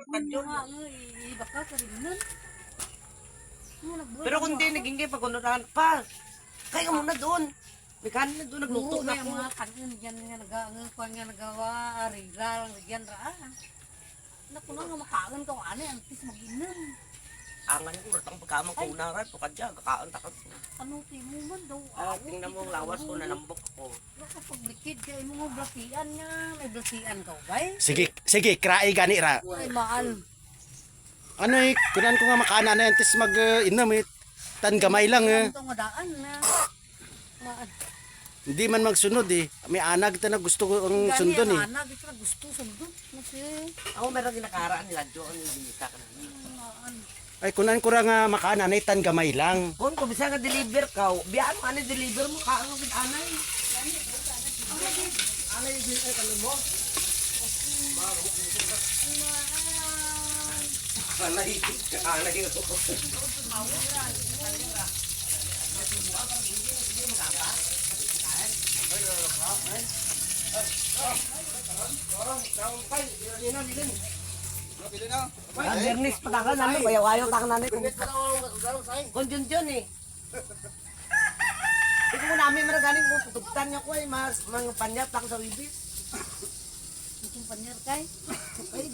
kadyo. Baka ka rin nun. Pero kung di naging kayo pag-unuran pa, kaya muna doon. May kanin na doon, nagluto na ako. Mga kanin dyan nga nagawa, arila lang dyan raan. Naku na nga makaon ka ano, antis mag-inom. Angan ko, ratang pagkamang ko unaran, to kadya, kakaon takot. Ano mo man daw? Tingnan mo, lawas ko, nalambok ko. Baka pag-blikid ka, mo nga blakian nga. May blakian ka, bay? Sige, krai gani ra. Ay, maan. Ano kunan ko nga makana na antes mag inam tan gamay lang Ito nga daan na. Maan. Hindi man magsunod May anag ta na gusto ko ang Gani sundon ang anak, ito na gusto sundon. Kasi, Ako meron ginakaraan nila, doon yung binita ka na. maan. Ay kunan ko ra nga makana na tan gamay lang. Kung bisa nga deliver ka, biyaan mo, ano deliver mo, kaan mo anay. Anay, ay kami mo. Anay, Bernis patakan namin, bayaw-ayaw takan namin. Kung dyan eh. Ito ko namin maragaling kung tutugtan niya ko ay mga panyat ako sa wibis. Itong panyar kay. Ay,